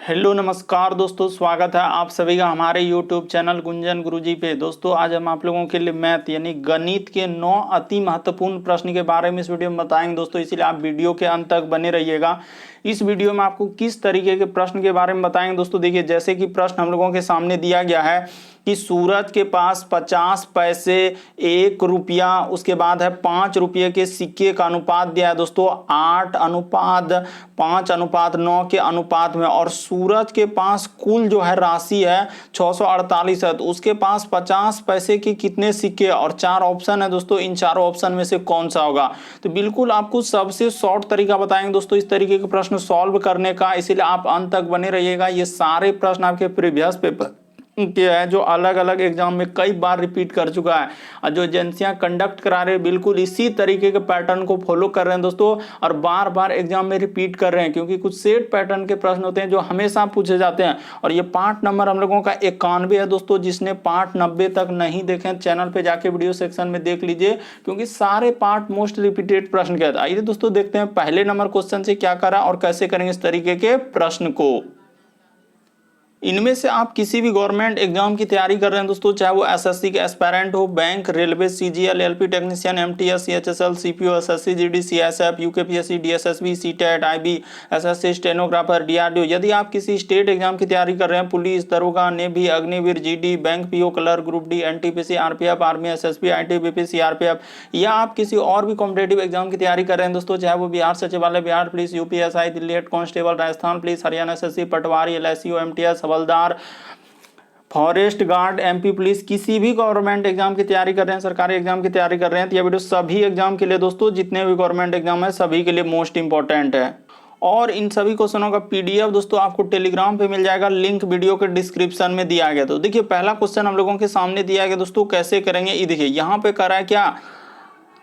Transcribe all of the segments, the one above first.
Hello नमस्कार दोस्तों, स्वागत है आप सभी का हमारे यूट्यूब चैनल गुंजन गुरुजी पे। दोस्तों आज हम आप लोगों के लिए मैथ यानी गणित के 9 अति महत्वपूर्ण प्रश्न के बारे में इस वीडियो में बताएंगे दोस्तों, इसीलिए आप वीडियो के अंत तक बने रहिएगा। इस वीडियो में आपको किस तरीके के प्रश्न के बारे में बताएंगे दोस्तों। देखिए, जैसे कि प्रश्न हम लोगों के सामने दिया गया है कि सूरज के पास 50 पैसे, 1 रुपया, उसके बाद है 5 रुपये के सिक्के का अनुपात दिया है दोस्तों 8:5:9 के अनुपात में, और सूरज के पास कुल जो है राशि है 648 है, तो उसके पास 50 पैसे के कितने सिक्के और 4 ऑप्शन है दोस्तों। इन चारों ऑप्शन में से कौन सा होगा? तो बिल्कुल आपको सबसे शॉर्ट तरीका बताएंगे दोस्तों इस तरीके के प्रश्न सॉल्व करने का, इसीलिए आप अंत तक बने रहिएगा। ये सारे प्रश्न आपके प्रीवियस पेपर के है जो अलग अलग एग्जाम में कई बार रिपीट कर चुका है, और जो एजेंसियां कंडक्ट करा रहे हैं बिल्कुल इसी तरीके के पैटर्न को फॉलो कर रहे हैं दोस्तों, और बार बार एग्जाम में रिपीट कर रहे हैं, क्योंकि कुछ सेट पैटर्न के प्रश्न होते हैं जो हमेशा पूछे जाते हैं। और ये पार्ट नंबर हम लोगों का 91 है दोस्तों। जिसने पार्ट 90 तक नहीं देखे चैनल पे जाके वीडियो सेक्शन में देख लीजिए, क्योंकि सारे पार्ट मोस्ट रिपीटेड प्रश्न के। आइए दोस्तों देखते हैं पहले नंबर क्वेश्चन से क्या करा और कैसे करेंगे इस तरीके के प्रश्न को। इनमें से आप किसी भी गवर्नमेंट एग्जाम की तैयारी कर रहे हैं दोस्तों, चाहे वो एसएससी के एस्पायरेंट हो, bank, railway, CGL, LP technician, MTS, CHSL, CPO, SSC, GD, CSF, UKPSC, DSSB, CTET, IB, SSC, stenographer, DRDO. यदि आप किसी स्टेट एग्जाम की तैयारी कर रहे हैं, पुलिस, दरोगा, navy, Agniveer, GD, bank PO, clerk, group D, NTPC, RPF, army, SSB, ITBP, CRPF, या आप किसी और भी कॉम्पिटेटिव एग्जाम की तैयारी कर रहे हैं दोस्तों, चाहे वो बिहार सचिवालय, Bihar police, UPSI, Delhi head constable, Rajasthan police, Haryana SSC, पटवारी, एलआईसी, एमटीएस, हवलदार, फॉरेस्ट गार्ड, एमपी पुलिस, किसी भी गवर्नमेंट एग्जाम की तैयारी कर रहे हैं, सरकारी एग्जाम की तैयारी कर रहे हैं, तो यह वीडियो सभी एग्जाम के लिए दोस्तों, जितने भी गवर्नमेंट एग्जाम है सभी के लिए मोस्ट इंपॉर्टेंट है। और इन सभी क्वेश्चनों का पीडीएफ दोस्तों आपको टेलीग्राम पे मिल जाएगा, लिंक वीडियो के डिस्क्रिप्शन में दिया गया। तो देखिए पहला क्वेश्चन हम लोगों के सामने दिया गया दोस्तों, कैसे करेंगे ये देखिए। यहाँ पे करा है क्या,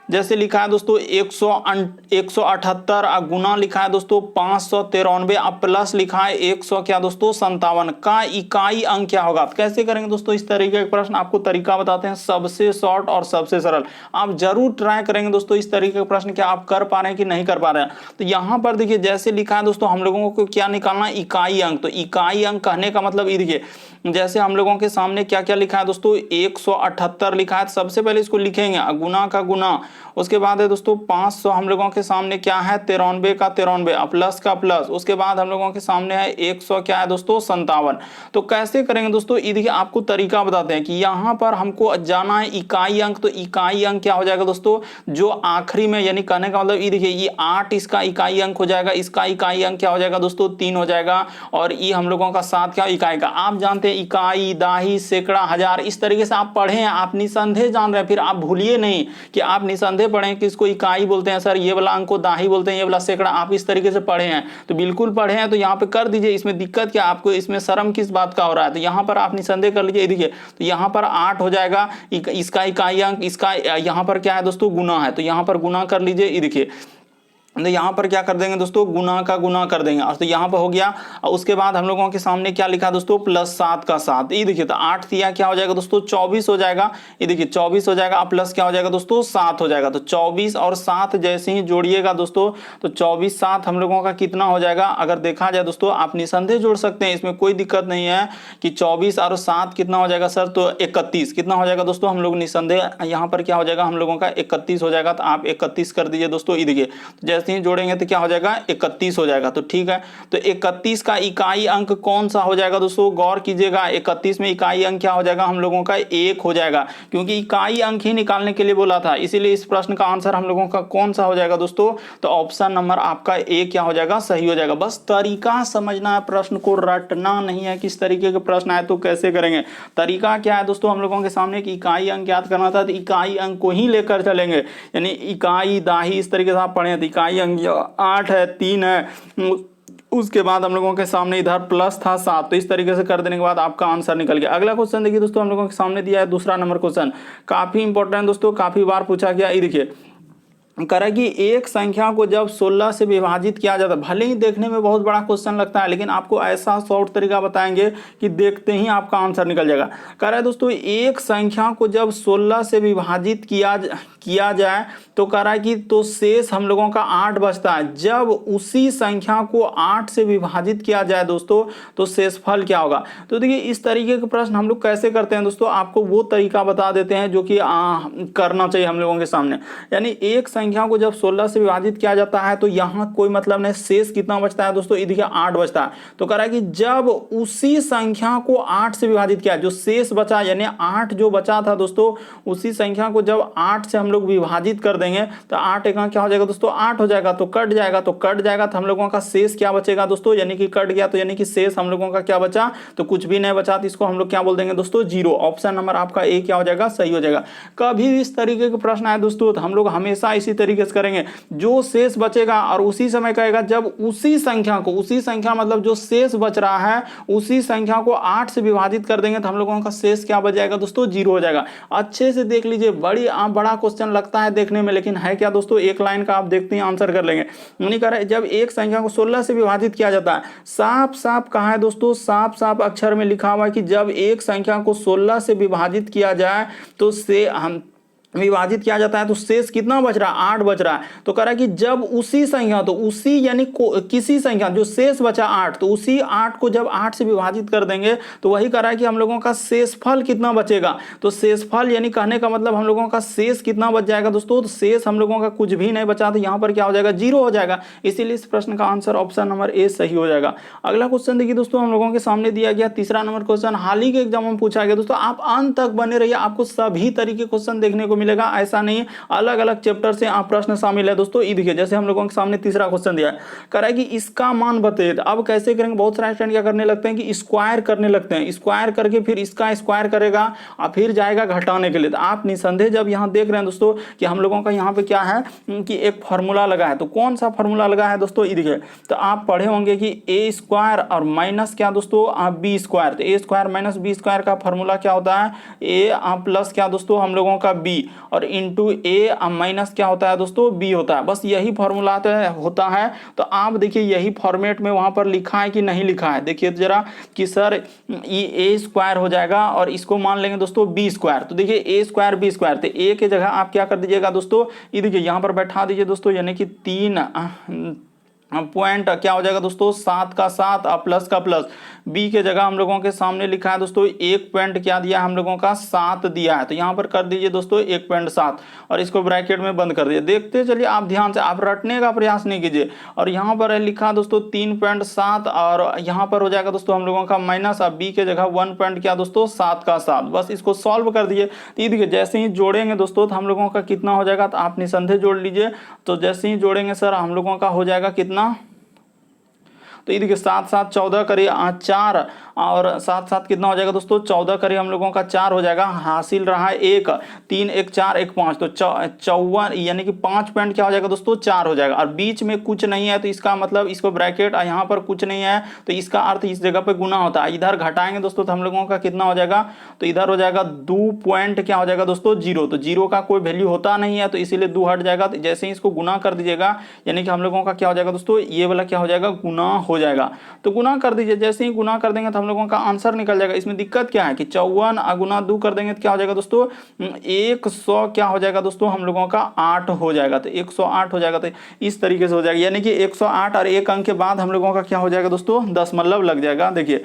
जैसे लिखा है दोस्तों 178 गुना लिखा है दोस्तों 593, अब प्लस लिखा है 100 क्या दोस्तों 57 का इकाई अंक क्या होगा। कैसे करेंगे दोस्तों इस तरीके का प्रश्न, आपको तरीका बताते हैं सबसे शॉर्ट और सबसे सरल। आप जरूर ट्राई करेंगे दोस्तों इस तरीके का प्रश्न, क्या आप कर पा रहे हैं कि नहीं कर पा रहे हैं। तो यहाँ पर देखिए जैसे लिखा है दोस्तों, हम लोगों को क्या निकालना है, इकाई अंक। तो इकाई अंक कहने का मतलब ये देखिए, जैसे हम लोगों के सामने क्या क्या लिखा है दोस्तों 178 लिखा है, सबसे पहले इसको लिखेंगे गुना का गुना, उसके बाद है दोस्तों 500 हम लोगों के सामने क्या है 93 का 93, प्लस का प्लस, उसके बाद हम लोगों के सामने है 100 क्या है दोस्तों 57। तो कैसे करेंगे दोस्तों, ये देखिए आपको तरीका बताते हैं कि यहाँ पर हमको जाना है इकाई अंक। तो इकाई अंक क्या हो जाएगा दोस्तों, जो आखिरी में, यानी कहने का मतलब ये देखिए ये 8 इसका इकाई अंक हो जाएगा, इसका इकाई अंक क्या हो जाएगा दोस्तों 3 हो जाएगा, और ये हम लोगों का 7 क्या इकाई का। आप जानते हैं इकाई, दाही, सैकड़ा, हजार, इस तरीके से आप पढ़े हैं, आप निसंदेह जान रहे हैं। फिर आप भूलिए नहीं कि आप निसंदेह पढ़े कि इसको इकाई बोलते हैं सर, ये वाला अंक को दाही बोलते हैं, ये वाला सैकड़ा, आप इस तरीके से पढ़े हैं तो बिल्कुल पढ़े हैं। तो यहाँ पे कर दीजिए, इसमें दिक्कत क्या, आपको इसमें शर्म किस बात का हो रहा है। तो यहाँ पर आप निसंदेह कर लीजिए, देखिए तो यहाँ पर 8 हो जाएगा, इसका इकाई अंक, इसका यहाँ पर क्या है दोस्तों गुना है, तो यहाँ पर गुना कर लीजिए। ये देखिए तो यहाँ पर क्या कर देंगे दोस्तों, गुना का गुना कर देंगे, और तो यहाँ पर हो गया। और उसके बाद हम लोगों के सामने क्या लिखा दोस्तों, प्लस 7 का 7। ये देखिए तो 8 दिया क्या हो जाएगा दोस्तों 24 हो जाएगा। ये देखिए 24 हो जाएगा, प्लस क्या हो जाएगा दोस्तों 7 हो जाएगा। तो 24 और 7 जैसे ही जोड़िएगा दोस्तों, तो 24 7 हम लोगों का कितना हो जाएगा। अगर देखा जाए दोस्तों, आप निसंदेह जोड़ सकते हैं, इसमें कोई दिक्कत नहीं है कि 24 और 7 कितना हो जाएगा सर, तो 31 कितना हो जाएगा दोस्तों, हम लोग निसंदेह यहाँ पर क्या हो जाएगा हम लोगों का 31 हो जाएगा। तो आप 31 कर दीजिए दोस्तों। ये देखिए जैसे ही जोड़ेंगे तो क्या हो जाएगा 31 हो जाएगा। तो ठीक है, तो 31 का इकाई अंक कौन सा हो जाएगा दोस्तों, गौर कीजिएगा 31 में इकाई अंक क्या हो जाएगा हम लोगों का 1 हो जाएगा, क्योंकि इकाई अंक ही निकालने के लिए बोला था, इसीलिए इस प्रश्न का आंसर हम लोगों का कौन सा हो जाएगा दोस्तों, तो ऑप्शन नंबर आपका ए क्या हो जाएगा, सही हो जाएगा। बस तरीका समझना है, प्रश्न को रटना नहीं है, किस तरीके के प्रश्न आए तो कैसे करेंगे। तरीका क्या है दोस्तों, हम लोगों के सामने कि इकाई अंक याद करना था, तो इकाई अंक को ही लेकर चलेंगे, यानी इकाई दाही इस तरीके से आप पढ़े, तो इकाई अंक 8 है, 3 है, उसके बाद हम लोगों के सामने इधर प्लस था 7, तो इस तरीके से कर देने के बाद आपका आंसर निकल गया। अगला क्वेश्चन देखिए दोस्तों, हम लोगों के सामने दिया है दूसरा नंबर क्वेश्चन, काफी इंपॉर्टेंट दोस्तों, काफी बार पूछा गया। ये देखिए करा कि एक संख्या को जब 16 से विभाजित किया जाता है, भले ही देखने में बहुत बड़ा क्वेश्चन लगता है लेकिन आपको ऐसा शॉर्ट तरीका बताएंगे कि देखते ही आपका आंसर निकल जाएगा। कह रहा है दोस्तों एक संख्या को जब 16 से विभाजित किया जाए तो कह रहा है कि तो शेष हम लोगों का 8 बचता है। जब उसी संख्या को 8 से विभाजित किया जाए दोस्तों तो शेषफल क्या होगा। तो देखिए इस तरीके के प्रश्न हम लोग कैसे करते हैं दोस्तों, आपको वो तरीका बता देते हैं जो कि करना चाहिए हम लोगों के सामने। यानी एक संख्या को जब 16 से विभाजित किया जाता है तो यहाँ कोई मतलब नहीं, शेष कितना बचता है दोस्तों, ये देखिए 8 बचता है। तो कह रहा है कि जब उसी संख्या को 8 से विभाजित किया, जो शेष बचा यानी 8 जो बचा था दोस्तों, उसी संख्या को जब 8 से हम लोग विभाजित कर देंगे तो 8 एका क्या हो जाएगा दोस्तों, 8 हो जाएगा। तो कट जाएगा तो हम लोगों का शेष क्या बचेगा दोस्तों, यानी कि कट गया तो यानी कि शेष हम लोगों का क्या बचा, तो कुछ भी नहीं बचा। तो इसको हम लोग क्या बोल देंगे दोस्तों, जीरो। ऑप्शन नंबर आपका ए क्या हो जाएगा, सही हो जाएगा। कभी भी इस तरीके के प्रश्न आए दोस्तों तो हम लोग हमेशा इसी तरीके से करेंगे, जो शेष बचेगा और उसी समय कहेगा जब उसी संख्या मतलब जो शेष बच रहा है उसी संख्या को 8 से विभाजित कर देंगे तो हम लोगों का शेष क्या बच जाएगा दोस्तों, जीरो हो जाएगा। अच्छे से देख लीजिए, बड़ा क्वेश्चन लगता है देखने में लेकिन है क्या दोस्तों, एक लाइन का आप देखते हैं आंसर कर लेंगे। नहीं कर रहे, जब एक संख्या को 16 से विभाजित किया जाता है, साफ साफ कहा है दोस्तों, साफ साफ अक्षर में लिखा हुआ है कि जब एक संख्या को 16 से विभाजित किया जाए तो से हम विभाजित किया जाता है तो शेष कितना बच रहा है, 8 बच रहा है। तो कह रहा है कि जब उसी संख्या, तो उसी यानी किसी संख्या जो शेष बचा 8, तो उसी 8 को जब 8 से विभाजित कर देंगे तो वही कह रहा है कि हम लोगों का शेषफल कितना बचेगा। तो शेषफल यानी कहने का मतलब हम लोगों का शेष कितना बच जाएगा दोस्तों, तो शेष हम लोगों का कुछ भी नहीं बचा, तो यहाँ पर क्या हो जाएगा, जीरो हो जाएगा। इसीलिए इस प्रश्न का आंसर ऑप्शन नंबर ए सही हो जाएगा। अगला क्वेश्चन देखिए दोस्तों, हम लोगों के सामने दिया गया तीसरा नंबर क्वेश्चन, हाल ही के एग्जाम में पूछा गया दोस्तों। आप अंत तक बने रहिए, आपको सभी तरीके क्वेश्चन देखने को मिलेगा, ऐसा नहीं अलग अलग चैप्टर से आप प्रश्न शामिल है दोस्तों। ये देखिए जैसे हम लोगों के सामने तीसरा क्वेश्चन दिया है, कह रहा है कि इसका मान बताइए। अब कैसे करेंगे, बहुत सारे स्टूडेंट क्या करने लगते हैं कि स्क्वायर करने लगते हैं, स्क्वायर करके फिर इसका स्क्वायर करेगा और फिर जाएगा घटाने के लिए। तो आप निसंदेह जब यहाँ देख रहे हैं दोस्तों कि हम लोगों का यहाँ पे क्या है कि एक फॉर्मूला लगा है, तो कौन सा फॉर्मूला लगा है दोस्तों, ये देखिए। तो आप पढ़े होंगे कि ए स्क्वायर और माइनस क्या दोस्तों, बी स्क्वायर। तो ए स्क्वायर माइनस बी स्क्वायर का फॉर्मूला क्या होता है, ए प्लस क्या दोस्तों हम लोगों का बी, और इंटू ए माइनस क्या होता है दोस्तों, बी होता है। बस यही फॉर्मूला होता है। तो आप देखिए यही फॉर्मेट में वहां पर लिखा है कि नहीं लिखा है, देखिए जरा कि सर ये ए स्क्वायर हो जाएगा और इसको मान लेंगे दोस्तों बी स्क्वायर। तो देखिए ए स्क्वायर बी स्क्वायर, तो ए के जगह आप क्या कर दीजिएगा दोस्तों, ये देखिए यहाँ पर बैठा दीजिए दोस्तों, यानी कि 3 पॉइंट क्या हो जाएगा दोस्तों, 7 का 7 और प्लस का प्लस। बी के जगह हम लोगों के सामने लिखा है दोस्तों 1 पॉइंट क्या दिया है हम लोगों का, 7 दिया है। तो यहाँ पर कर दीजिए दोस्तों 1.7 और इसको ब्रैकेट में बंद कर दीजिए। देखते चलिए आप ध्यान से, आप रटने का प्रयास नहीं कीजिए। और यहाँ पर है लिखा दोस्तों 3.7 और यहाँ पर हो जाएगा दोस्तों हम लोगों का माइनस, और बी के जगह 1 पॉइंट क्या दोस्तों, 7 का 7। बस इसको सॉल्व कर दीजिए। तो देखिए जैसे ही जोड़ेंगे दोस्तों तो हम लोगों का कितना हो जाएगा, तो आप निसंदेह जोड़ लीजिए। तो जैसे ही जोड़ेंगे सर हम लोगों का हो जाएगा कितना, तो ये देखिए 7 7 14 करिए 4 और 7 7 कितना हो जाएगा दोस्तों, 14 करिए हम लोगों का 4 हो जाएगा। हासिल रहा है 1, 3 1 4 1 5, तो 54 यानी कि 5 पॉइंट क्या हो जाएगा दोस्तों, 4 हो जाएगा। और बीच में कुछ नहीं है तो इसका मतलब इसको ब्रैकेट, और यहाँ पर कुछ नहीं है तो इसका अर्थ इस जगह पे गुना होता है। इधर घटाएंगे दोस्तों तो हम लोगों का कितना हो जाएगा, तो इधर हो जाएगा 2 पॉइंट क्या हो जाएगा दोस्तों, 0। तो 0 का कोई वैल्यू होता नहीं है तो इसीलिए 2 हट जाएगा। तो जैसे ही इसको गुना कर दीजिएगा यानी कि हम लोगों का क्या हो जाएगा दोस्तों, ये वाला क्या हो जाएगा, गुना हो जाएगा। तो गुना कर दीजिए, जैसे ही गुना कर देंगे तो हम लोगों का आंसर निकल जाएगा। इसमें दिक्कत क्या है कि 54 गुना 2 कर देंगे तो क्या हो जाएगा दोस्तों, 100 क्या हो जाएगा दोस्तों हम लोगों का 8 हो जाएगा। तो 108 हो जाएगा। तो इस तरीके से हो जाएगा, यानी कि 108 और 1 अंक के बाद हम लोगों का क्या हो जाएगा दोस्तों, दशमलव लग जाएगा। देखिए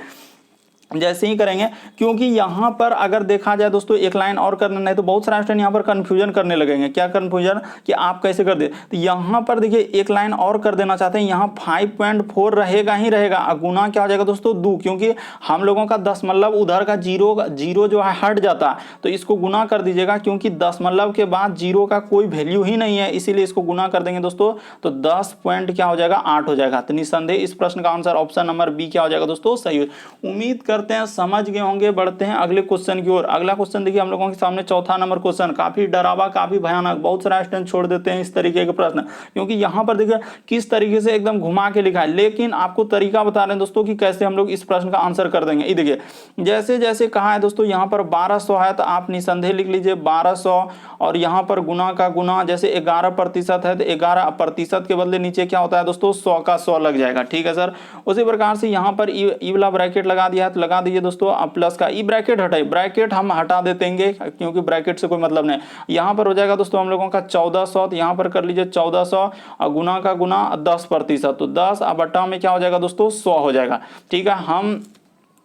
जैसे ही करेंगे, क्योंकि यहाँ पर अगर देखा जाए दोस्तों एक लाइन और करना नहीं तो बहुत सारे स्टूडेंट यहाँ पर कंफ्यूजन करने लगेंगे। क्या कंफ्यूजन कि आप कैसे कर दे, तो यहाँ पर देखिए एक लाइन और कर देना चाहते हैं, यहाँ 5.4 रहेगा ही रहेगा। गुना क्या हो जाएगा दोस्तों 2, क्योंकि हम लोगों का दशमलव उधर का जीरो जो है हट जाता है, तो इसको गुना कर दीजिएगा क्योंकि दशमलव के बाद जीरो का कोई वैल्यू ही नहीं है, इसीलिए इसको गुना कर देंगे दोस्तों। तो 10 पॉइंट क्या हो जाएगा, 8 हो जाएगा। तो निसंदेह इस प्रश्न का आंसर ऑप्शन नंबर बी क्या हो जाएगा दोस्तों, सही। उम्मीद करते हैं, समझ गए होंगे। बढ़ते हैं अगले क्वेश्चन की ओर। अगला क्वेश्चन देखिए हम लोगों के सामने चौथा नंबर क्वेश्चन, काफी डरावा, काफी भयानक, बहुत सारा स्टूडेंट छोड़ देते हैं इस तरीके के प्रश्न, क्योंकि यहाँ पर देखिए किस तरीके से एकदम घुमा के लिखा है, लेकिन आपको तरीका बता रहे हैं दोस्तों कि कैसे हम लोग इस प्रश्न का आंसर कर देंगे। ये देखिए जैसे जैसे कहा है दोस्तों, यहाँ पर 1200 है तो आप निसंदेह लिख लीजिए 1200, और यहाँ पर गुना का गुना, जैसे 11% है तो 11% के बदले नीचे क्या होता है दोस्तों 100 का 100 लग जाएगा, ठीक है सर। उसी प्रकार से यहाँ पर ई वाला ब्रैकेट लगा दिया है तो लगा दीजिए दोस्तों, अब प्लस का ई ब्रैकेट हटाइए, ब्रैकेट हम हटा देंगे क्योंकि ब्रैकेट से कोई मतलब नहीं। यहाँ पर हो जाएगा दोस्तों हम लोगों का 1400, तो यहाँ पर कर लीजिए 1400 और गुना का गुना 10%, तो 10 अब बटा में क्या हो जाएगा दोस्तों 100 हो जाएगा, ठीक है। हम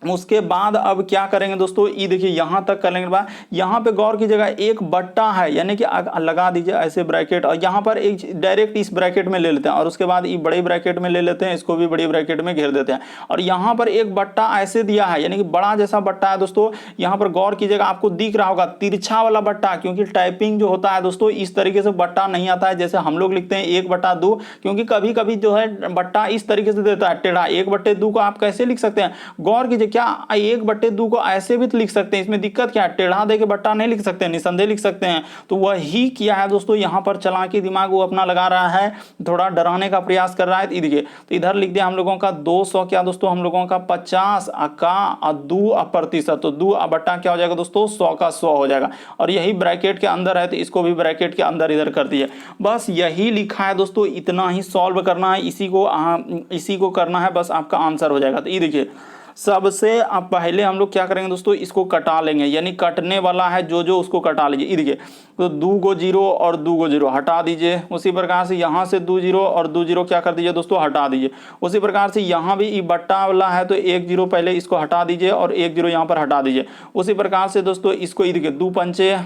उसके बाद अब क्या करेंगे दोस्तों, ये देखिए यहां तक करने के बाद यहाँ पे गौर की जगह एक बट्टा है, यानी कि लगा दीजिए ऐसे ब्रैकेट, और यहाँ पर एक डायरेक्ट इस ब्रैकेट में ले लेते हैं और उसके बाद ये बड़े ब्रैकेट में ले लेते हैं, इसको भी बड़ी ब्रैकेट में घेर देते हैं, और यहाँ पर एक बट्टा ऐसे दिया है, यानी कि बड़ा जैसा बट्टा है दोस्तों। यहाँ पर गौर कीजिएगा, आपको दिख रहा होगा तिरछा वाला बट्टा, क्योंकि टाइपिंग जो होता है दोस्तों इस तरीके से बट्टा नहीं आता है जैसे हम लोग लिखते हैं 1/2, क्योंकि कभी कभी जो है बट्टा इस तरीके से देता है टेढ़ा। 1/2 को आप कैसे लिख सकते हैं, गौर कीजिए, क्या 1/2 को ऐसे भी तो लिख सकते हैं, इसमें दिक्कत क्या है, टेढ़ा देके बट्टा नहीं लिख सकते, निसंदेह लिख सकते हैं। तो वही किया है दोस्तों, यहाँ पर चालाकी दिमाग वो अपना लगा रहा है, थोड़ा डराने का प्रयास कर रहा है। देखिए तो इधर लिख दिया हम लोगों का 200 क्या दोस्तों, हम लोगों का 50 का 2%, तो 2 बट्टा क्या हो जाएगा दोस्तों 100 का 100 हो जाएगा, और यही ब्रैकेट के अंदर है तो इसको भी ब्रैकेट के अंदर इधर कर दिए। बस यही लिखा है दोस्तों, इतना ही सॉल्व करना है, इसी को करना है, बस आपका आंसर हो जाएगा। तो ये देखिए सबसे अब पहले हम लोग क्या करेंगे दोस्तों, इसको कटा लेंगे, यानी कटने वाला है जो उसको कटा लीजिए। ये देखिए तो 2 को 0 और 2 को 0 हटा दीजिए। उसी प्रकार से यहाँ से 2 0 और 2 0 क्या कर दीजिए दोस्तों हटा दीजिए। उसी प्रकार से यहाँ भी ये बट्टा वाला है तो 1 0 पहले इसको हटा दीजिए और 1 0 यहाँ पर हटा दीजिए। उसी प्रकार से दोस्तों इसको ये देखिए 2 पंचे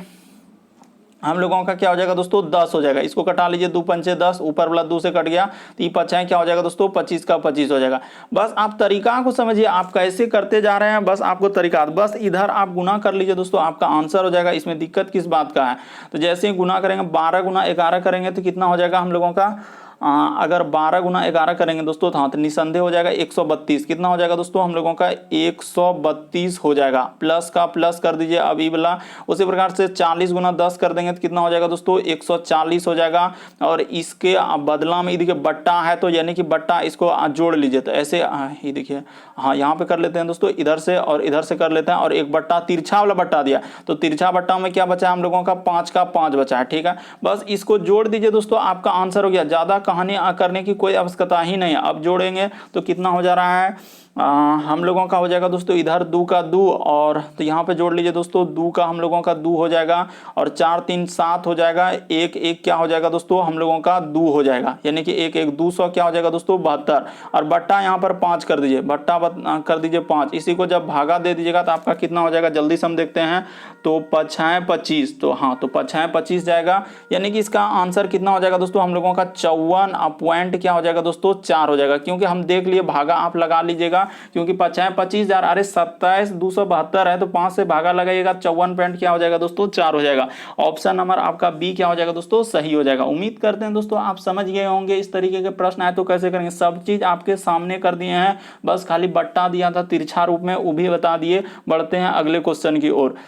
हम लोगों का क्या हो जाएगा दोस्तों 10 हो जाएगा, इसको कटा लीजिए 2 पंचे 10, ऊपर वाला 2 से कट गया तो ये 5 क्या हो जाएगा दोस्तों 25 का 25 हो जाएगा। बस आप तरीका को समझिए, आप कैसे करते जा रहे हैं, बस आपको तरीका, बस इधर आप गुना कर लीजिए दोस्तों, आपका आंसर हो जाएगा। इसमें दिक्कत किस बात का है, तो जैसे ही गुना करेंगे 12 गुना 11 करेंगे तो कितना हो जाएगा हम लोगों का, अगर 12 गुना 11 करेंगे दोस्तों तो हाँ तो निसंदेह हो जाएगा 132, कितना हो जाएगा दोस्तों हम लोगों का 132 हो जाएगा, प्लस का प्लस कर दीजिए अब ई वाला। उसी प्रकार से 40 गुना 10 कर देंगे तो कितना हो जाएगा दोस्तों 140 हो जाएगा, और इसके बदला में देखिए बट्टा है तो यानी कि बट्टा इसको जोड़ लीजिए, तो ऐसे ये देखिए हाँ यहाँ पे कर लेते हैं दोस्तों, इधर से और इधर से कर लेते हैं, और एक बट्टा तिरछा वाला बट्टा दिया तो तिरछा बट्टा में क्या बचा है हम लोगों का 5 का 5 बचा है, ठीक है। बस इसको जोड़ दीजिए दोस्तों, आपका आंसर हो गया। ज्यादा कहानी करने की कोई आवश्यकता ही नहीं है। अब जोड़ेंगे तो कितना हो जा रहा है, हम लोगों का हो जाएगा दोस्तों इधर 2 का 2, और तो यहाँ पे जोड़ लीजिए दोस्तों 2 का हम लोगों का 2 हो जाएगा, और 4 3 7 हो जाएगा, 1 1 क्या हो जाएगा दोस्तों हम लोगों का 2 हो जाएगा, यानी कि 1 1 200 क्या हो जाएगा दोस्तों 72, और बट्टा यहाँ पर 5 कर दीजिए, बट्टा कर दीजिए 5, इसी को जब भागा दे दीजिएगा तो आपका कितना हो जाएगा जल्दी से हम देखते हैं, तो 5 25, तो हाँ तो 5 25 जाएगा, यानी कि इसका आंसर कितना हो जाएगा दोस्तों हम लोगों का 54 पॉइंट क्या हो जाएगा दोस्तों 4 हो जाएगा, क्योंकि हम देख लिए भागा आप लगा लीजिएगा, क्योंकि 5 25 अरे 27 272 है तो 5 से भागा लगाइएगा, 54 पॉइंट क्या हो जाएगा दोस्तों 4 हो जाएगा। ऑप्शन नंबर आपका बी क्या हो जाएगा दोस्तों सही हो जाएगा। उम्मीद करते हैं दोस्तों आप समझ गए होंगे, इस तरीके के प्रश्न आए तो कैसे करेंगे, सब चीज आपके सामने कर दिए हैं, बस खाली बट्टा दिया था तिरछा रूप में वो भी बता दिए। बढ़ते हैं अगले क्वेश्चन की ओर।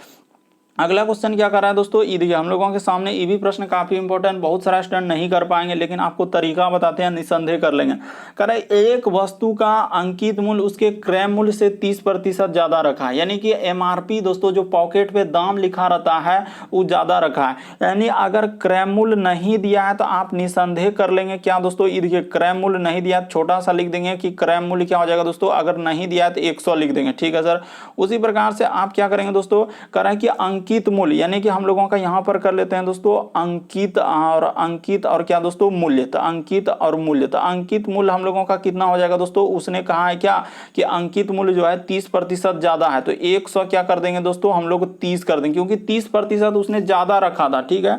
अगला क्वेश्चन क्या कर रहा है दोस्तों, ये देखिए हम लोगों के सामने ये भी प्रश्न काफी इंपॉर्टेंट, बहुत सारा स्टूडेंट नहीं कर पाएंगे लेकिन आपको तरीका बताते हैं, निसंदेह कर लेंगे। कह रहा है एक वस्तु का अंकित मूल्य उसके क्रय मूल्य से 30% ज्यादा रखा है, यानी कि एमआरपी दोस्तों जो पॉकेट पे दाम लिखा रहता है वो ज्यादा रखा है, यानी अगर क्रय मूल्य नहीं दिया है तो आप निसंदेह कर लेंगे क्या दोस्तों, ये देखिए क्रय मूल्य नहीं दिया, छोटा सा लिख देंगे कि क्रय मूल्य क्या हो जाएगा दोस्तों, अगर नहीं दिया है तो 100 लिख देंगे, ठीक है सर। उसी प्रकार से आप क्या करेंगे दोस्तों, कह रहा है कि अंकित मूल्य, यानी कि हम लोगों का यहां पर कर लेते हैं दोस्तों अंकित और क्या दोस्तों मूल्य, तो अंकित और मूल्य, तो अंकित मूल्य हम लोगों का कितना हो जाएगा दोस्तों, उसने कहा है क्या कि अंकित मूल्य जो है 30% ज्यादा है, तो 100 क्या कर देंगे दोस्तों हम लोग 30 कर देंगे, क्योंकि 30% उसने ज्यादा रखा था, ठीक है,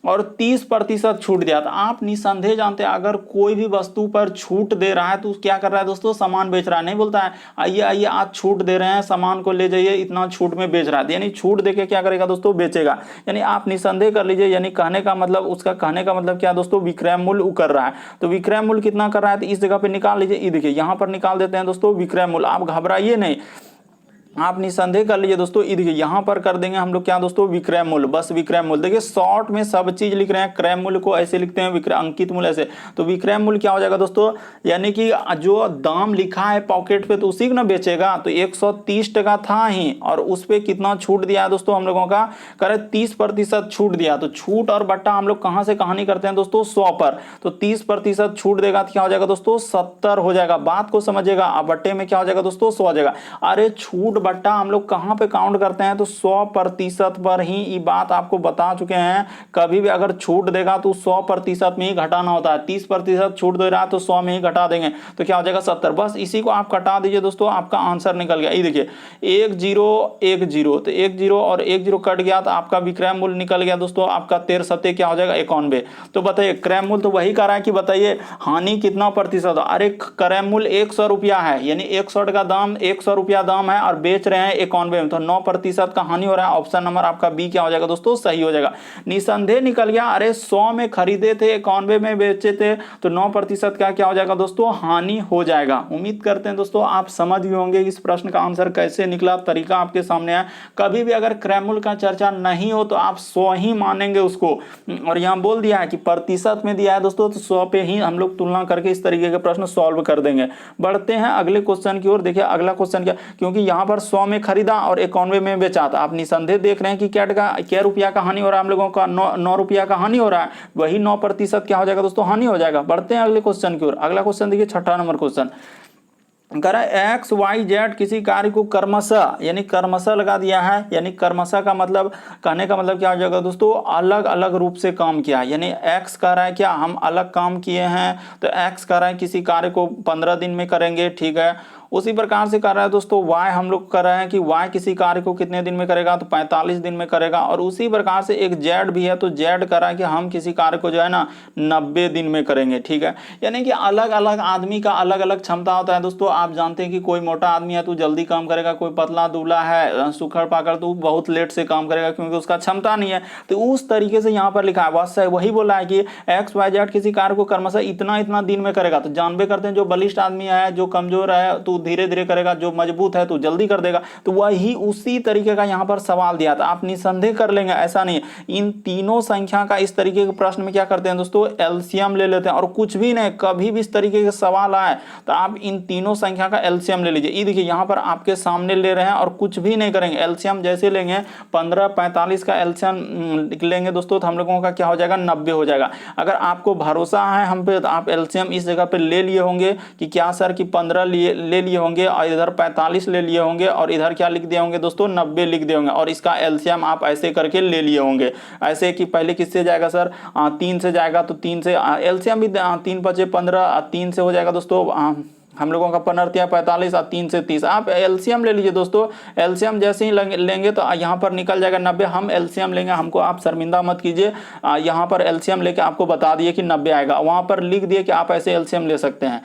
और 30% छूट दिया। तो आप निसंदेह जानते हैं अगर कोई भी वस्तु पर छूट दे रहा है तो क्या कर रहा है दोस्तों, सामान बेच रहा है, नहीं बोलता है आइए आइए आज छूट दे रहे हैं सामान को ले जाइए इतना छूट में बेच रहा है, यानी छूट देके क्या करेगा दोस्तों बेचेगा, यानी आप निसंदेह कर लीजिए, यानी कहने का मतलब उसका कहने का मतलब क्या दोस्तों विक्रय मूल्य कर रहा है, तो विक्रय मूल्य कितना कर रहा है तो इस जगह पे निकाल लीजिए, ये देखिए यहाँ पर निकाल देते हैं दोस्तों विक्रय मूल्य, आप घबराइए नहीं, आप निसंदेह कर लीजिए दोस्तों। ये देखिए यहाँ पर कर देंगे हम लोग क्या दोस्तों, विक्रय मूल्य, बस विक्रय मूल्य। देखिए शॉर्ट में सब चीज लिख रहे हैं, क्रय मूल्य को ऐसे लिखते हैं, विक्रय अंकित मूल्य ऐसे। तो विक्रय मूल्य क्या हो जाएगा दोस्तों, यानी कि जो दाम लिखा है पॉकेट पे तो उसी को ना बेचेगा। तो 130 टका था ही, और उस पर कितना छूट दिया है दोस्तों हम लोगों का, करे 30% छूट दिया। तो छूट और बट्टा हम लोग कहां से कहानी करते हैं दोस्तों, 100 पर। तो 30% छूट देगा तो क्या हो जाएगा दोस्तों, 70 हो जाएगा। बात को समझिएगा। अब बट्टे में क्या हो जाएगा दोस्तों, 100 हो जाएगा। अरे छूट बट्टा हम लोग कहां पे काउंट करते हैं, तो 100% पर ही। ये बात आपको बता चुके हैं। कभी भी अगर छूट देगा तो 100% में ही घटाना होता है। 30% छूट दे रहा है तो 100 में ही घटा देंगे, तो क्या हो जाएगा 70। बस इसी को आप कटा दीजिए दोस्तों, आपका आंसर निकल गया। ये देखिए 1 0 1 0, तो 1 0 और 1 0 कट गया, तो आपका विक्रय मूल्य निकल गया दोस्तों। आपका 13 सत्ते क्या हो जाएगा, 91। तो बताइए क्रय मूल्य तो वही कर रहा है कि बताइए हानि कितना प्रतिशत। अरे क्रय मूल्य 100 रुपया है, यानी 100 का दाम, 100 रुपया दाम है और बेच रहे हैं 91 में, तो 9% का हानि हो रहा है। ऑप्शन नंबर आपका बी क्या हो जाएगा दोस्तों, सही हो जाएगा। निसंदेह निकल गया। अरे 100 में खरीदे थे, 91 में बेचे थे, तो 9% का क्या हो जाएगा दोस्तों, हानि हो जाएगा। उम्मीद करते हैं दोस्तों आप समझ गए होंगे इस प्रश्न का आंसर कैसे निकला, तरीका आपके सामने है। कभी भी अगर क्रय मूल्य का चर्चा नहीं हो तो आप 100 ही मानेंगे उसको। और यहाँ बोल दिया है कि प्रतिशत में दिया है दोस्तों, तो 100 पे ही हम लोग तुलना करके इस तरीके के प्रश्न सॉल्व कर देंगे। बढ़ते हैं अगले क्वेश्चन की ओर। देखिए अगला क्वेश्चन क्या, क्योंकि यहाँ पर 100 में खरीदा और 91 में बेचा था। आप निसंदेह देख रहे हैं कि क्या रुपया का हानि हो रहा है हम लोगों का, 9 रुपया का हानि हो रहा है। वही 9% क्या हो जाएगा दोस्तों, हानि हो जाएगा। बढ़ते हैं अगले क्वेश्चन की ओर। अगला क्वेश्चन देखिए 6ठा नंबर क्वेश्चन करा, एक्स वाई जेड किसी कार्य को कर्मशः, यानी कर्मशः लगा दिया है। यानी कर्मशः का मतलब, कहने का मतलब क्या हो जाएगा दोस्तों, अलग अलग रूप से काम किया। यानी एक्स कह रहा है क्या, हम अलग काम किए हैं, तो एक्स कह रहा है किसी कार्य को 15 दिन में करेंगे, ठीक है। उसी प्रकार से कर रहा है दोस्तों वाई, हम लोग कर रहे हैं कि वाई किसी कार्य को कितने दिन में करेगा, तो 45 दिन में करेगा। और उसी प्रकार से एक जेड भी है, तो जेड कर रहा है कि हम किसी कार्य को जो है ना 90 दिन में करेंगे, ठीक है। यानी कि अलग अलग आदमी का अलग अलग क्षमता होता है दोस्तों। आप जानते हैं कि कोई मोटा आदमी है तो जल्दी काम करेगा, कोई पतला दुबला है सुखड़ पाकड़ तो बहुत लेट से काम करेगा, क्योंकि उसका क्षमता नहीं है। तो उस तरीके से यहाँ पर लिखा है, बस वही बोला है कि एक्स वाई जेड किसी कार्य को कर्मशः इतना इतना दिन में करेगा। तो जानबे करते हैं जो बलिष्ठ आदमी है, जो कमजोर है तो धीरे धीरे करेगा, जो मजबूत है तो जल्दी कर देगा। तो वही उसी तरीके का यहाँ पर सवाल दिया था। आप निसंदेह कर लेंगे, ऐसा नहीं। इन तीनों संख्या का इस तरीके के प्रश्न में क्या करते हैं दोस्तों, एलसीएम ले लेते हैं। और कुछ भी नहीं, कभी भी इस तरीके के सवाल आए तो आप इन तीनों संख्या का एलसीएम ले लीजिए। ये देखिए यहाँ पर आपके सामने ले रहे हैं और कुछ भी नहीं करेंगे। एलसीएम जैसे लेंगे 15 45 का एलसीएम लेंगे दोस्तों, तो हम लोगों का क्या हो जाएगा, 90 हो जाएगा। अगर आपको भरोसा है हम पे तो आप एलसीएम इस जगह पे ले लिए होंगे कि क्या सर कि 15 ले लिए होंगे और इधर 45 ले लिए होंगे और इधर क्या लिख दिए होंगे दोस्तों, 90 लिख दिए होंगे। और इसका एलसीएम आप ऐसे करके ले लिए होंगे, ऐसे कि पहले किससे जाएगा सर, 3 से जाएगा। तो 3 से एलसीएम भी 3 5 15, 3 से हो जाएगा दोस्तों हम लोगों का 15 45 और 3 से 30। आप एलसीएम ले लीजिए दोस्तों। एलसीएम जैसे ही लेंगे तो यहाँ पर निकल जाएगा 90। हम एलसीएम लेंगे, हमको आप शर्मिंदा मत कीजिए। यहाँ पर एलसीएम लेके आपको बता दिए कि 90 आएगा, वहाँ पर लिख दिए कि आप ऐसे एलसीएम ले सकते हैं।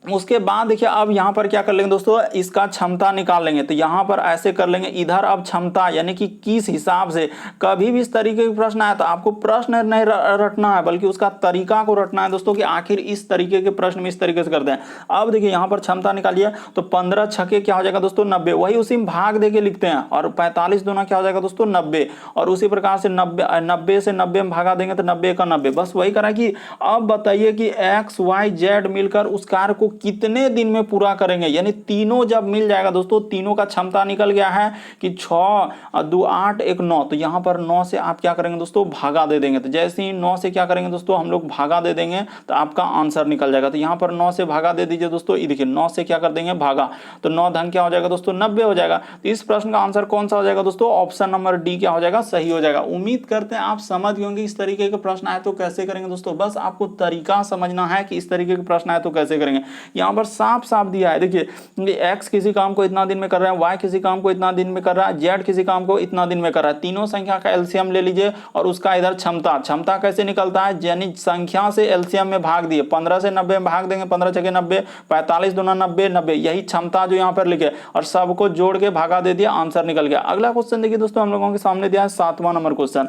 उसके बाद देखिए अब यहाँ पर क्या कर लेंगे दोस्तों, इसका क्षमता निकाल लेंगे। तो यहाँ पर ऐसे कर लेंगे, इधर अब क्षमता, यानी कि किस हिसाब से। कभी भी इस तरीके का प्रश्न आया तो आपको प्रश्न नहीं रटना है, बल्कि उसका तरीका को रटना है दोस्तों, कि आखिर इस तरीके के प्रश्न में इस तरीके से करते हैं। अब देखिए यहाँ पर क्षमता निकालिए, तो 15 छके क्या हो जाएगा दोस्तों, 90। वही उसी में भाग देके लिखते हैं, और 45 दूना क्या हो जाएगा दोस्तों, 90। और उसी प्रकार से 90 से 90 में भागा देंगे तो 90 का 90। बस वही करा कि अब बताइए कि एक्स वाई जेड मिलकर उस कार्य को कितने दिन में पूरा करेंगे। यानी तीनों जब मिल जाएगा दोस्तों, तीनों का क्षमता निकल गया है कि 6 2 8 1 9। तो यहाँ पर 9 से आप क्या करेंगे दोस्तों, भागा दे देंगे। तो जैसे ही 9 से क्या करेंगे दोस्तों, हम लोग भागा दे देंगे तो आपका आंसर निकल जाएगा। तो यहाँ पर 9 से भागा दे दीजिए दोस्तों। ये देखिए 9 से क्या कर देंगे, भागा, तो 9 धन क्या हो जाएगा दोस्तों, 90 हो जाएगा। तो इस प्रश्न का आंसर कौन सा हो जाएगा दोस्तों, ऑप्शन नंबर डी क्या हो जाएगा, सही हो जाएगा। उम्मीद करते हैं आप समझ गए होंगे इस तरीके के प्रश्न आए तो कैसे करेंगे दोस्तों। बस आपको तरीका समझना है कि इस तरीके के प्रश्न आए तो कैसे करेंगे। यहाँ पर साफ साफ दिया है, देखिए एक्स किसी काम को इतना दिन में कर रहा है, वाई किसी काम को इतना दिन में कर रहा है, जेड किसी काम को इतना दिन में कर रहा है। तीनों संख्या का एलसीएम ले लीजिए और उसका इधर क्षमता कैसे निकलता है, यानी संख्या से एलसीएम में भाग दिए, 15 से 90 में भाग देंगे, 15 छके 90, 45 दूना 90 90, यही क्षमता जो यहाँ पर लिखे और सबको जोड़ के भागा दे दिया, आंसर निकल गया। अगला क्वेश्चन देखिए दोस्तों, हम लोगों के सामने दिया है 7वां नंबर क्वेश्चन।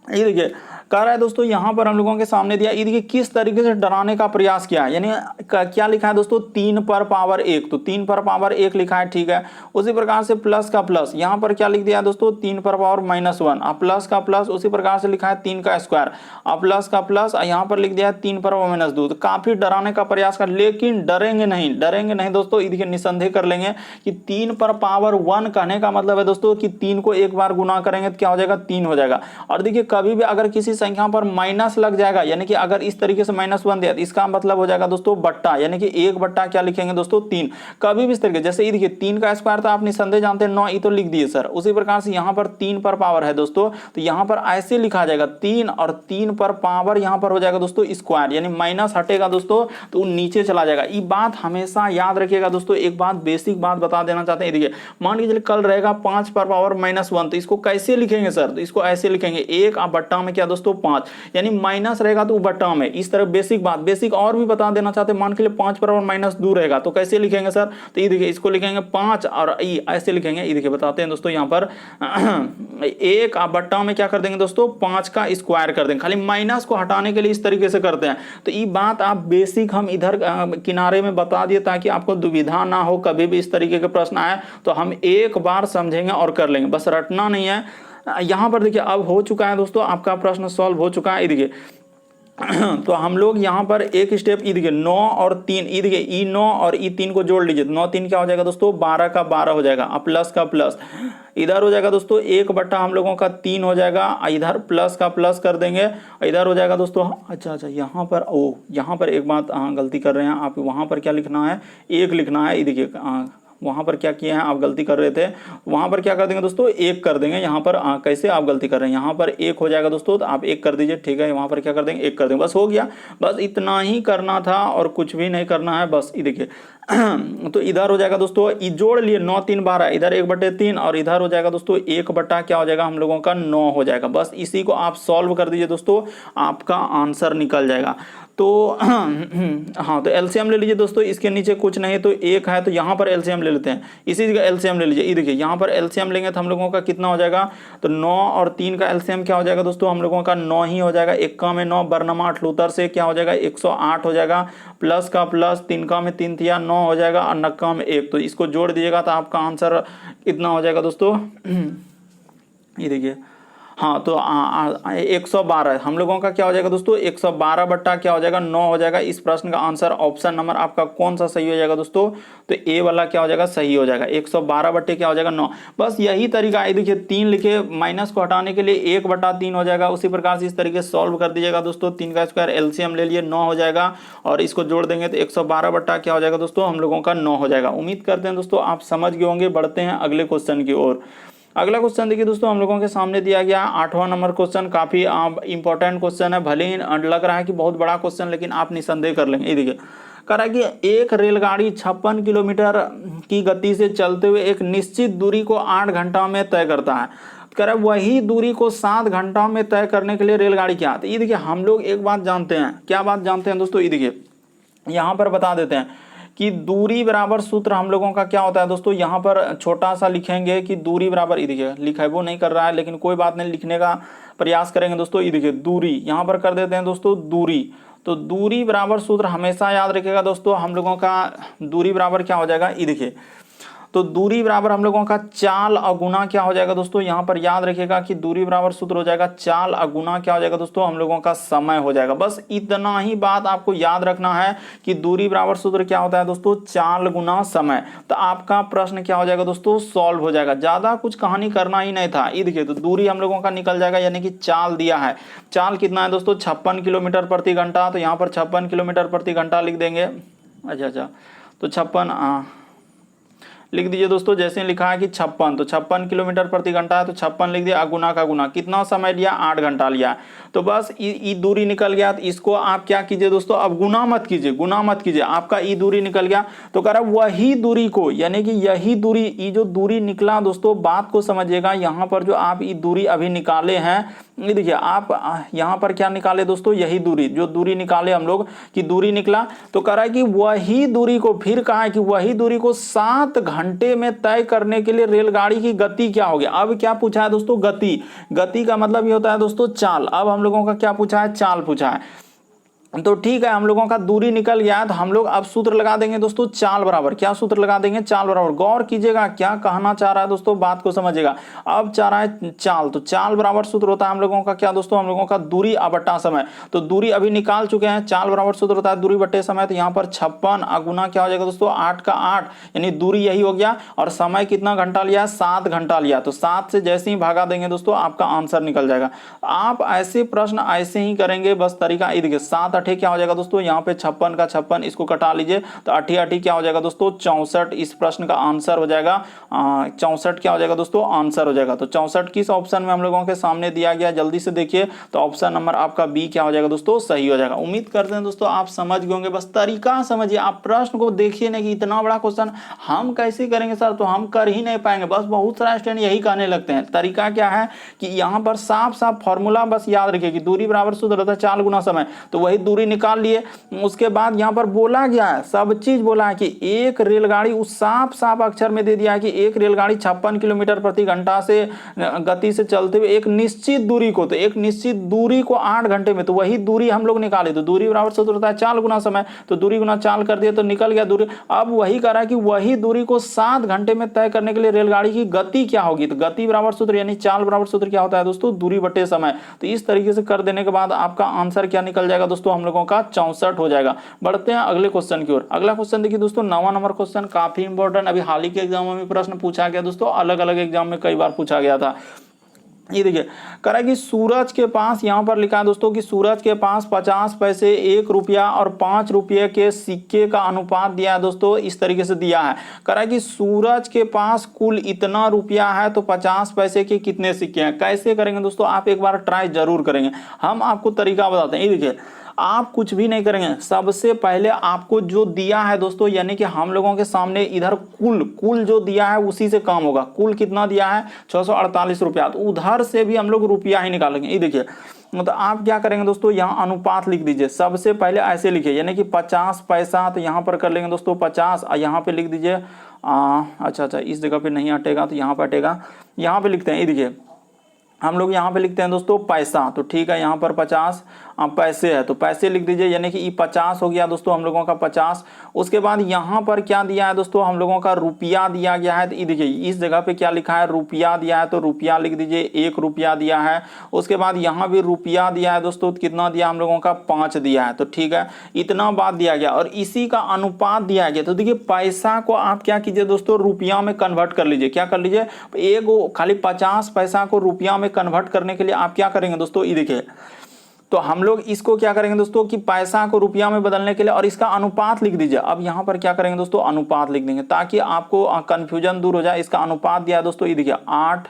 ये देखिए कह रहा है दोस्तों यहाँ पर हम लोगों के सामने दिया, ये देखिए किस तरीके से डराने का प्रयास किया है, यानी क्या लिखा है दोस्तों 3 पर पावर 1, तो 3 पर पावर 1 लिखा है, ठीक है। उसी प्रकार से प्लस का प्लस यहाँ पर क्या लिख दिया है दोस्तों 3 पर पावर -1, अब प्लस का प्लस उसी प्रकार से लिखा है 3 का स्क्वायर, अब प्लस का प्लस यहाँ पर लिख दिया है 3 पर पावर -2। तो काफी डराने का प्रयास कर, लेकिन डरेंगे नहीं दोस्तों। ये देखिए निसंदेह कर लेंगे कि 3 पर पावर 1 कहने का मतलब है दोस्तों कि 3 को एक बार गुना करेंगे तो क्या हो जाएगा 3 हो जाएगा। और देखिए कभी भी अगर किसी संख्या पर माइनस लग जाएगा, यानी कि अगर इस तरीके से -1 दिया तो इसका मतलब हो जाएगा दोस्तों बट्टा, यानी कि 1 बट्टा क्या लिखेंगे दोस्तों 3। कभी भी इस तरीके, जैसे ये देखिए 3 का स्क्वायर तो आप निसंदेह जानते हैं 9, ये तो लिख दिए सर। उसी प्रकार से यहाँ पर 3 पर पावर है दोस्तों, तो यहाँ पर ऐसे लिखा जाएगा 3 और 3 पर पावर यहाँ पर हो जाएगा दोस्तों स्क्वायर, यानी माइनस हटेगा दोस्तों तो नीचे चला जाएगा। ये बात हमेशा याद रखिएगा दोस्तों। एक बात बेसिक बात बता देना चाहते हैं, देखिए मान लीजिए कल रहेगा 5 पर पावर -1, तो इसको कैसे लिखेंगे सर, तो इसको ऐसे लिखेंगे 1 और बट्टा में क्या दोस्तों 5, यानी माइनस रहेगा तो बट्टा में। इस तरह बेसिक बात, बेसिक और भी बता देना चाहते हैं, मान के लिए 5 पर पावर -2 रहेगा तो कैसे लिखेंगे सर, तो ये देखिए इसको लिखेंगे 5 और ऐसे लिखेंगे। ये देखिए बताते हैं दोस्तों यहाँ पर 1 और बट्टा में क्या कर देंगे दोस्तों 5 का स्क्वायर कर देंगे, खाली माइनस को हटाने के लिए इस तरीके से करते हैं। तो ये बात आप बेसिक हम इधर किनारे में बता दिए ताकि आपको दुविधा ना हो, कभी भी इस तरीके के प्रश्न आए तो हम एक बार समझेंगे और कर लेंगे, बस रटना नहीं है। यहाँ पर देखिए अब हो चुका है दोस्तों, आपका प्रश्न सॉल्व हो चुका है। देखिए तो हम लोग यहाँ पर एक स्टेप, ये देखिए 9 और 3, ये देखिए E9 और E3 को जोड़ लीजिए, 9 3 क्या हो जाएगा दोस्तों 12 का 12 हो जाएगा, अब प्लस का प्लस इधर हो जाएगा दोस्तों 1 बट्टा हम लोगों का 3 हो जाएगा, इधर प्लस का प्लस कर देंगे, इधर हो जाएगा दोस्तों। अच्छा यहाँ पर यहाँ पर एक बात गलती कर रहे हैं आप, वहाँ पर क्या लिखना है 1 लिखना है। ये देखिए वहाँ पर क्या किए हैं आप, गलती कर रहे थे, वहाँ पर क्या कर देंगे दोस्तों 1 कर देंगे। यहाँ पर कैसे आप गलती कर रहे हैं, यहाँ पर 1 हो जाएगा दोस्तों, तो आप 1 कर दीजिए, ठीक है। वहाँ पर क्या कर देंगे 1 कर देंगे, बस हो गया, बस इतना ही करना था और कुछ भी नहीं करना है। बस ये देखिए तो इधर हो जाएगा दोस्तों, ये जोड़ लिए 9 3 12, इधर 1/3 और इधर हो जाएगा दोस्तों 1 बट्टा क्या हो जाएगा हम लोगों का 9 हो जाएगा। बस इसी को आप सॉल्व कर दीजिए दोस्तों, आपका आंसर निकल जाएगा। तो हाँ तो एलसीएम ले लीजिए दोस्तों, इसके नीचे कुछ नहीं तो 1 है, तो यहाँ पर एलसीएम ले लेते हैं, इसी जगह एलसीएम ले लीजिए। ये देखिए यहाँ पर एलसीएम लेंगे तो हम लोगों का कितना हो जाएगा, तो 9 और 3 का एलसीएम क्या हो जाएगा दोस्तों हम लोगों का 9 ही हो जाएगा। 1 में 9 बरनमा 78 से क्या हो जाएगा 108 हो जाएगा, प्लस का प्लस 3 में 3 थिया 9 हो जाएगा और 9 में 1, तो इसको जोड़ दीजिएगा तो आपका आंसर कितना हो जाएगा दोस्तों ये देखिए हाँ तो 112 हम लोगों का क्या हो जाएगा दोस्तों 112 बट्टा क्या हो जाएगा 9 हो जाएगा। इस प्रश्न का आंसर ऑप्शन नंबर आपका कौन सा सही हो जाएगा दोस्तों, तो ए वाला क्या हो जाएगा सही हो जाएगा। 112 बट्टे क्या हो जाएगा 9। बस यही तरीका है, देखिए 3 लिखे माइनस को हटाने के लिए 1/3 हो जाएगा। उसी प्रकार से इस तरीके से सॉल्व कर दीजिएगा दोस्तों। 3 का स्क्वायर एलसीएम ले लिए 9 हो जाएगा और इसको जोड़ देंगे तो 112 बट्टा क्या हो जाएगा दोस्तों हम लोगों का 9 हो जाएगा। उम्मीद करते हैं दोस्तों आप समझ गए होंगे। बढ़ते हैं अगले क्वेश्चन की ओर। अगला क्वेश्चन देखिए दोस्तों हम लोगों के सामने दिया गया 8वां नंबर क्वेश्चन, काफी इंपॉर्टेंट क्वेश्चन है। भले ही लग रहा है कि बहुत बड़ा क्वेश्चन, लेकिन आप निसंदेह कर लेंगे। ये देखिए कह रहा है कि एक रेलगाड़ी 56 किलोमीटर की गति से चलते हुए एक निश्चित दूरी को 8 घंटा में तय करता है। कह रहा है वही दूरी को 7 घंटा में तय करने के लिए रेलगाड़ी क्या आती है। ये देखिए हम लोग एक बात जानते हैं, क्या बात जानते हैं दोस्तों, ये देखिए यहाँ पर बता देते हैं कि दूरी बराबर सूत्र हम लोगों का क्या होता है दोस्तों। यहाँ पर छोटा सा लिखेंगे कि दूरी बराबर, ये देखिए लिखा है वो नहीं कर रहा है, लेकिन कोई बात नहीं, लिखने का प्रयास करेंगे दोस्तों। ये देखिए दूरी यहाँ पर कर देते हैं दोस्तों दूरी, तो दूरी बराबर सूत्र हमेशा याद रखिएगा दोस्तों। हम लोगों का दूरी बराबर क्या हो जाएगा, ये देखिए तो दूरी बराबर हम लोगों का चाल अगुना क्या हो जाएगा दोस्तों। यहाँ पर याद रखिएगा कि दूरी बराबर सूत्र हो जाएगा चाल अगुना क्या हो जाएगा दोस्तों हम लोगों का समय हो जाएगा। बस इतना ही बात आपको याद रखना है कि दूरी बराबर सूत्र क्या होता है दोस्तों, चाल गुना समय। तो आपका प्रश्न क्या हो जाएगा दोस्तों, सॉल्व हो जाएगा। ज्यादा कुछ कहानी करना ही नहीं था। ये देखिए तो दूरी हम लोगों का निकल जाएगा, यानी कि चाल दिया है। चाल कितना है दोस्तों 56 किलोमीटर प्रति घंटा, तो यहाँ पर 56 किलोमीटर प्रति घंटा लिख देंगे। अच्छा तो 56 लिख दीजिए दोस्तों। जैसे लिखा है कि 56, तो 56 किलोमीटर प्रति घंटा है, तो 56 लिख दिया। गुना का गुना कितना समय लिया, 8 घंटा लिया। तो बस ई दूरी निकल गया। तो इसको आप क्या कीजिए दोस्तों, अब गुना मत कीजिए, गुना मत कीजिए, आपका ई दूरी निकल गया। तो कह रहा वही दूरी को, यानी कि यही दूरी, ये जो दूरी निकला दोस्तों, बात को समझिएगा। यहाँ पर जो आप ये दूरी अभी निकाले हैं, ये देखिए आप यहाँ पर क्या निकाले दोस्तों, यही दूरी, जो दूरी निकाले हम लोग की दूरी निकला। तो कह रहा है कि वही दूरी को, फिर कहा है कि वही दूरी को 7 घंटे में तय करने के लिए रेलगाड़ी की गति क्या होगी। अब क्या पूछा है दोस्तों, गति। गति का मतलब ये होता है दोस्तों चाल। अब हम लोगों का क्या पूछा है, चाल पूछा है। तो ठीक है, हम लोगों का दूरी निकल गया, तो हम लोग अब सूत्र लगा देंगे दोस्तों, चाल बराबर, क्या सूत्र लगा देंगे, चाल बराबर। गौर कीजिएगा क्या कहना चाह रहा है दोस्तों, बात को समझिएगा। अब चाह रहा है चाल, तो चाल बराबर सूत्र होता है हम लोगों का क्या दोस्तों, हम लोगों का दूरी बटा समय। तो दूरी अभी निकाल चुके हैं, चाल बराबर सूत्र होता है दूरी बटे समय। तो यहाँ पर 56 गुना क्या हो जाएगा दोस्तों, 8 का 8, यानी दूरी यही हो गया। और समय कितना घंटा लिया, 7 घंटा लिया। तो 7 से जैसे ही भागा देंगे दोस्तों, आपका आंसर निकल जाएगा। आप ऐसे प्रश्न ऐसे ही करेंगे, बस तरीका ये देखिए। 7 अठे क्या हो जाएगा दोस्तों, यहाँ पे 56 का 56, इसको कटा लीजिए, तो अठी अठी क्या हो जाएगा दोस्तों, 64। इस प्रश्न का आंसर हो जाएगा 64। क्या हो जाएगा दोस्तों, आंसर हो जाएगा। तो 64 किस ऑप्शन में हम लोगों के सामने दिया गया, जल्दी से देखिए। तो ऑप्शन नंबर आपका बी क्या हो जाएगा दोस्तों, सही हो जाएगा। उम्मीद करते हैं दोस्तों आप समझ गए होंगे, बस तरीका समझिए, आप प्रश्न को देखिए नहीं कि इतना बड़ा क्वेश्चन हम कैसे करेंगे सर, तो हम कर ही नहीं पाएंगे। बस बहुत सारा स्टूडेंट यही कहने लगते हैं। तरीका क्या है कि यहाँ पर साफ साफ फॉर्मूला बस याद रखिए कि दूरी बराबर सूत्र होता है चाल गुना समय। तो वही दूरी निकाल लिए। उसके बाद यहाँ पर बोला गया है, सब चीज बोला है कि एक रेलगाड़ी, उस साफ साफ अक्षर में दे दिया है कि एक रेलगाड़ी 56 किलोमीटर प्रति घंटा से गति से चलते हुए एक निश्चित दूरी को, तो एक निश्चित दूरी को 8 घंटे में, तो वही दूरी हम लोग निकाले। तो दूरी बराबर सूत्र होता है चाल गुना समय, तो दूरी गुना चाल कर दिया तो निकल गया दूरी। अब वही कह रहा है कि वही दूरी को 7 घंटे में तय करने के लिए रेलगाड़ी की गति क्या होगी। तो गति बराबर सूत्र यानी चाल बराबर सूत्र क्या होता है दोस्तों, दूरी बटे समय। तो इस तरीके से कर देने के बाद आपका आंसर क्या निकल जाएगा दोस्तों, हम लोगों का 64 हो जाएगा। बढ़ते हैं अगले क्वेश्चन की ओर। अगला क्वेश्चन देखिए दोस्तों, 9वां नंबर क्वेश्चन, काफी इंपॉर्टेंट, अभी हाल ही के एग्जाम में प्रश्न पूछा गया दोस्तों, अलग अलग एग्जाम में कई बार पूछा गया था। ये देखिए कह रहा है कि सूरज के पास, यहां पर लिखा है दोस्तों कि सूरज के पास 50 पैसे, 1 रुपया और 5 रुपये के सिक्के का अनुपात दिया है दोस्तों, इस तरीके से दिया है। कह रहा है कि सूरज के पास कुल इतना रुपया है, तो 50 पैसे के कितने सिक्के हैं। कैसे करेंगे दोस्तों, आप एक बार ट्राई जरूर करेंगे, हम आपको तरीका बताते हैं। ये देखिए, आप कुछ भी नहीं करेंगे, सबसे पहले आपको जो दिया है दोस्तों, यानी कि हम लोगों के सामने इधर कुल जो दिया है उसी से काम होगा। कुल कितना दिया है, 648 रुपया, तो उधर से भी हम लोग रुपया ही निकालेंगे। ये देखिए, तो आप क्या करेंगे दोस्तों, यहाँ अनुपात लिख दीजिए। सबसे पहले ऐसे लिखिए, यानी कि 50 पैसा, तो यहाँ पर कर लेंगे दोस्तों 50, और यहाँ पे लिख दीजिए अच्छा इस जगह पे नहीं हटेगा, तो यहाँ पे हटेगा, यहाँ पे लिखते हैं। ये देखिए, हम लोग यहाँ पे लिखते हैं दोस्तों पैसा, तो ठीक है, यहाँ पर 50 पैसे है, तो पैसे लिख दीजिए, यानी कि ये 50 हो गया दोस्तों हम लोगों का 50। उसके बाद यहाँ पर क्या दिया है दोस्तों, हम लोगों का रुपया दिया गया है। तो ये देखिए, इस जगह पे क्या लिखा है, रुपया दिया है, तो रुपया लिख दीजिए, 1 रुपया दिया है। उसके बाद यहाँ भी रुपया दिया है दोस्तों, तो कितना दिया हम लोगों का, 5 दिया है। तो ठीक है, इतना बात दिया गया और इसी का अनुपात दिया गया। तो देखिए, पैसा को आप क्या कीजिए दोस्तों, रुपया में कन्वर्ट कर लीजिए। क्या कर लीजिए, एक खाली 50 पैसा को रुपया में कन्वर्ट करने के लिए आप क्या करेंगे दोस्तों, ये देखिए, तो हम लोग इसको क्या करेंगे दोस्तों कि पैसा को रुपया में बदलने के लिए, और इसका अनुपात लिख दीजिए। अब यहाँ पर क्या करेंगे दोस्तों, अनुपात लिख देंगे ताकि आपको कंफ्यूजन दूर हो जाए। इसका अनुपात दिया है दोस्तों, ये देखिए 8,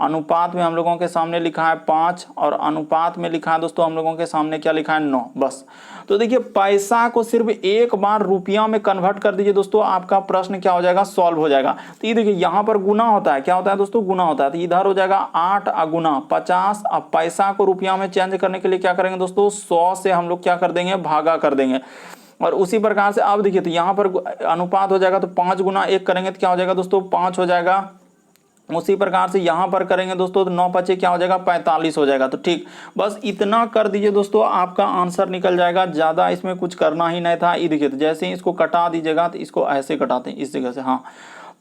अनुपात में हम लोगों के सामने लिखा है 5, और अनुपात में लिखा है दोस्तों हम लोगों के सामने क्या लिखा है, 9, बस। तो देखिए, पैसा को सिर्फ एक बार रुपया में कन्वर्ट कर दीजिए दोस्तों, आपका प्रश्न क्या हो जाएगा, सॉल्व हो जाएगा। तो ये देखिए, यहाँ पर गुना होता है, क्या होता है दोस्तों, गुना होता है। तो इधर हो जाएगा 8 गुना 50। अब पैसा को रुपया में चेंज करने के लिए क्या करेंगे दोस्तों, 100 से हम लोग क्या कर देंगे, भागा कर देंगे। और उसी प्रकार से अब देखिए, तो यहाँ पर अनुपात हो जाएगा, तो 5 गुना 1 करेंगे तो क्या हो जाएगा दोस्तों, 5 हो जाएगा। उसी प्रकार से यहाँ पर करेंगे दोस्तों, तो 9 5 क्या हो जाएगा, 45 हो जाएगा। तो ठीक, बस इतना कर दीजिए दोस्तों, आपका आंसर निकल जाएगा। ज़्यादा इसमें कुछ करना ही नहीं था। ये देखिए, तो जैसे ही इसको कटा दीजिएगा, तो इसको ऐसे कटाते हैं इस जगह से, हाँ।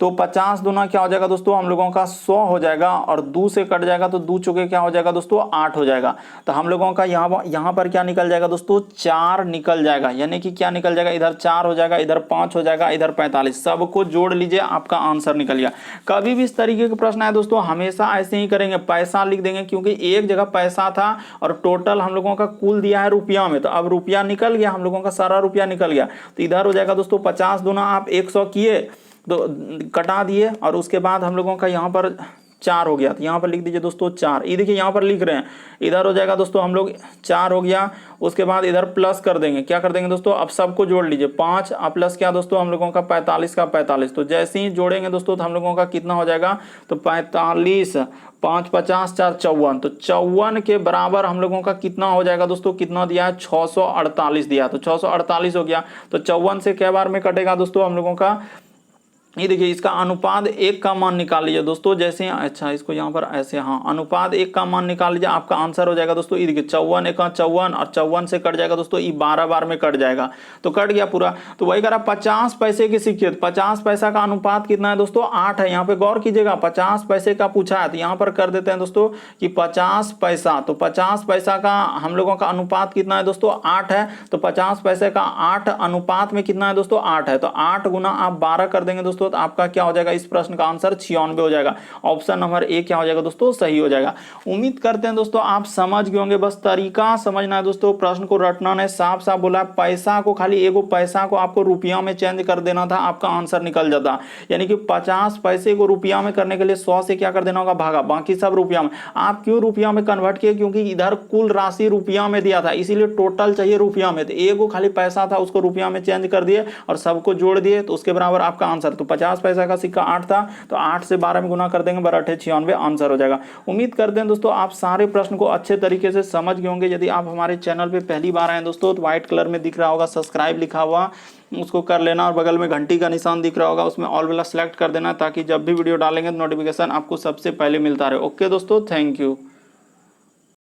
तो 50 दूना क्या हो जाएगा दोस्तों, हम लोगों का 100 हो जाएगा, और 2 से कट जाएगा तो 2 चौके क्या हो जाएगा दोस्तों, 8 हो जाएगा। तो हम लोगों का यहाँ पर क्या निकल जाएगा दोस्तों, 4 निकल जाएगा, यानी कि क्या निकल जाएगा, इधर 4 हो जाएगा, इधर 5 हो जाएगा, इधर 45, सबको जोड़ लीजिए, आपका आंसर निकल गया। कभी भी इस तरीके के प्रश्न आए दोस्तों, हमेशा ऐसे ही करेंगे, पैसा लिख देंगे, क्योंकि एक जगह पैसा था और टोटल हम लोगों का कुल दिया है रुपया में, तो अब रुपया निकल गया, हम लोगों का सारा रुपया निकल गया। तो इधर हो जाएगा दोस्तों 50 दूना आप 100 किए, तो कटा दिए, और उसके बाद हम लोगों का यहाँ पर 4 हो गया, तो यहाँ पर लिख दीजिए दोस्तों 4। ये देखिए, यहाँ पर लिख रहे हैं, इधर हो जाएगा दोस्तों हम लोग 4 हो गया। उसके बाद इधर प्लस कर देंगे, क्या कर देंगे दोस्तों, अब सबको जोड़ लीजिए, 5 प्लस क्या दोस्तों हम लोगों का 45 का 45। तो जैसे ही जोड़ेंगे दोस्तों, तो हम लोगों का कितना हो जाएगा, तो 45 5 50 4 54, तो 54 के बराबर हम लोगों का कितना हो जाएगा दोस्तों, कितना दिया है, 648 दिया, तो 648 हो गया। तो 54 से क्या बार में कटेगा दोस्तों हम लोगों का, ये देखिए इसका अनुपात 1 का मान निकाल लीजिए दोस्तों, जैसे अच्छा इसको यहाँ पर ऐसे, हाँ अनुपात 1 का मान निकाल लीजिए, आपका आंसर हो जाएगा दोस्तों। ये देखिए 54 एक 54 और 54 से कट जाएगा दोस्तों, ये 12 बार में कट जाएगा, तो कट गया पूरा। तो वही करा 50 पैसे के सिक्के, 50 पैसा का अनुपात कितना है दोस्तों 8 है। यहाँ पे गौर कीजिएगा 50 पैसे का पूछा है, तो यहाँ पर कर देते हैं दोस्तों कि 50 पैसा, तो 50 पैसा का हम लोगों का अनुपात कितना है दोस्तों 8 है। तो 50 पैसे का 8 अनुपात में कितना है दोस्तों 8 है, तो 8 गुना आप 12 कर देंगे दोस्तों, तो आपका क्या हो जाएगा, इस प्रश्न का आंसर 96 हो जाएगा। ऑप्शन नंबर ए क्या हो जाएगा दोस्तों, सही हो जाएगा। उम्मीद करते हैं दोस्तों आप समझ गए होंगे, बस तरीका समझना है दोस्तों, प्रश्न को रटना नहीं। साफ साफ बोला पैसा को, खाली एगो पैसा को आपको रुपया में चेंज कर देना था, आपका आंसर निकल जाता। यानी कि 50 पैसे को रुपया में करने के लिए 100 से क्या कर देना होगा, भागा, बाकी सब रुपया में। आप क्यों रुपया में कन्वर्ट किए, क्योंकि इधर कुल राशि रुपया में दिया था, इसीलिए टोटल चाहिए रुपया में, तो एगो खाली पैसा था उसको रुपया में चेंज कर दिए और सबको जोड़ दिए, तो उसके बराबर आपका आंसर। तो 50 पैसा का सिक्का 8 था, तो 8 से 12 में गुना कर देंगे, 12 8 96 आंसर हो जाएगा। उम्मीद करते हैं दोस्तों आप सारे प्रश्न को अच्छे तरीके से समझ गए होंगे। यदि आप हमारे चैनल पे पहली बार आए दोस्तों, तो व्हाइट कलर में दिख रहा होगा सब्सक्राइब लिखा हुआ, उसको कर लेना, और बगल में घंटी का निशान दिख रहा होगा, उसमें ऑल वाला सेलेक्ट कर देना, ताकि जब भी वीडियो डालेंगे तो नोटिफिकेशन आपको सबसे पहले मिलता रहे। ओके दोस्तों, थैंक यू।